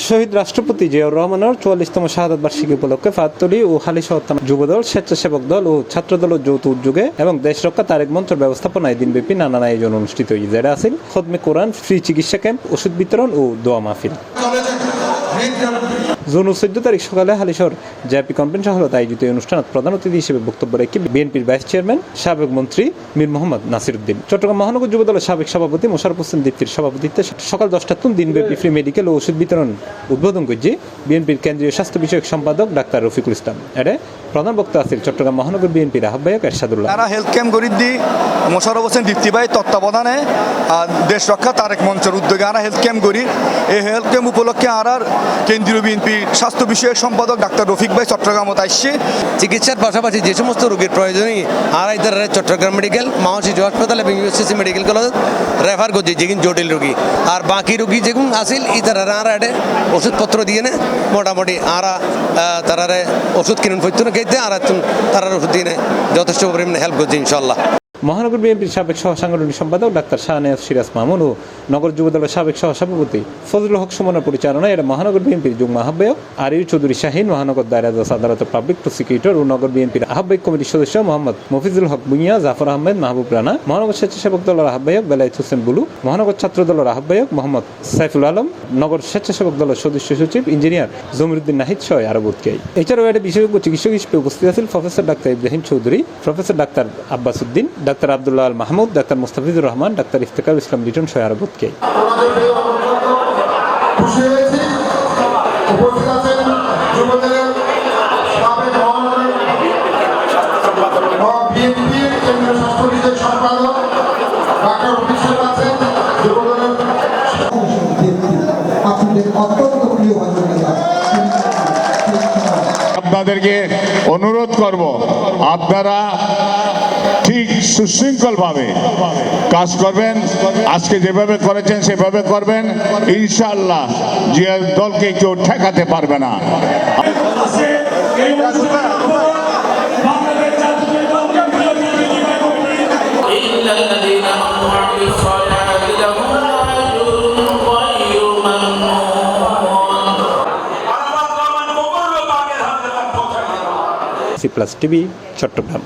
শহীদ রাষ্ট্রপতি জিয়াউর রহমানের ৪৪তম শাহাদাত বার্ষিকী উপলক্ষে ফাহাত্তরী ও হালিশা যুবদল, স্বেচ্ছাসেবক দল ও ছাত্রদলের যৌথ উদ্যোগে এবং দেশ রক্ষা তারেক মঞ্চের ব্যবস্থাপনায় দিনব্যাপী নানান আয়োজন অনুষ্ঠিত যেটা আছে খতমে কোরআন, ফ্রি চিকিৎসা ক্যাম্প, ওষুধ বিতরণ ও দোয়া মাহফিল। জুন ১৪ তারিখ সকালে হালিশহর জেপি কনভেনশন হলে আয়োজিত এই অনুষ্ঠানত প্রধান অতিথি হিসেবে বক্তব্য রেখে বিএনপির ভাইস চেয়ারম্যান সাবেক মন্ত্রী মীর মোহাম্মদ নাসির উদ্দিন, চট্টগ্রাম মহানগর যুবদলের সাবেক সভাপতি মোশাররফ হোসেন দীপ্তির সভাপতিত্বে সকাল 10টার দিনব্যাপী ফ্রি মেডিকেল ও ওষুধ বিতরণ উদ্বোধন করছে বিএনপির কেন্দ্রীয় স্বাস্থ্য বিষয়ক সম্পাদক ডাক্তার রফিকুল ইসলাম। এর প্রধান বক্তা আছেন চট্টগ্রাম মহানগর বিএনপির আহ্বায়ক এরশাদুল্লাহ। তারা হেলথ ক্যাম্প গরিদ্দি মোশাররফ হোসেন দীপ্তি ভাই তত্ত্বাবধানে দেশ রক্ষা তারেক মঞ্চের উদ্যোগে আরা হেলথ ক্যাম্প করি। এই হেলথ ক্যাম্প উপলক্ষে আর কেন্দ্রীয় বিএনপি স্বাস্থ্য বিষয়ক সম্পাদক ডাক্তার রফিক ভাই চট্টগ্রামত আসছে। চিকিৎসার পাশাপাশি যে সমস্ত রোগীর প্রয়োজনীয় আর ইতারা চট্টগ্রাম মেডিকেল, মাও শিশু হাসপাতাল এবং ইউএসসি মেডিকেল কলেজ রেফার করছে যেগুন জটিল রোগী। আর বাকি রোগী যেগুন আসিল ইতারা আর আডে ওষুধপত্র দিয়ে না মোটামুটি আর তারারে ওষুধ কিনুন ফৈত্য খেতে আর তারার ওষুধ দিয়ে যথেষ্ট পরিমাণে হেল্প করছে ইনশাল্লাহ। মহানগর বিএনপির সাবেক সহ সাংগঠনিক সম্পাদক ডাক্তার শাহনেওয়াজ সিরাজ মামুন ও নগর যুবদলের সাবেক সহ সভাপতি ফজলুল হক সুমনের পরিচালনায় এর মহানগর বিএনপির যুগ্ম আহ্বায়ক আরিফ চৌধুরী শাহীন, মহানগর দায়রা জজ আদালতের পাবলিক প্রসিকিউটর ও নগর বিএনপির আহ্বায়ক কমিটির সদস্য মোহাম্মদ মফিজুল হক বুইয়া, জাফর আহমেদ, মাহবুব রানা, মহানগর স্বেচ্ছাসেবক দলের আহ্বায়ক বেলায়েত হোসেন বুলু, মহানগর ছাত্র দলের আহ্বায়ক মোহাম্মদ সাইফুল আলম, নগর স্বেচ্ছাসেবক দলের সদস্য সচিব ইঞ্জিনিয়ার জমিরুদ্দিন নাহিদ সহ আরো বোধকেই। এছাড়াও এর বিশেষজ্ঞ চিকিৎসক হিসেবে উপস্থিত আছেন professor doctor Ibrahim Chowdhury, professor doctor Abbas Uddin, doctor Abdullah Al Mahmud, doctor Mustafizur Rahman, doctor Iftekharul Islam Liton সহ আরো বোধকেই। আপনাদেরকে অনুরোধ করব, আপনারা ঠিক সুশৃঙ্খলভাবে কাজ করবেন। আজকে যেভাবে করেছেন সেভাবে করবেন, ইনশাআল্লাহ জিয়া দলকে কেউ ঠেকাতে পারবে না। C Plus TV, Chittagong.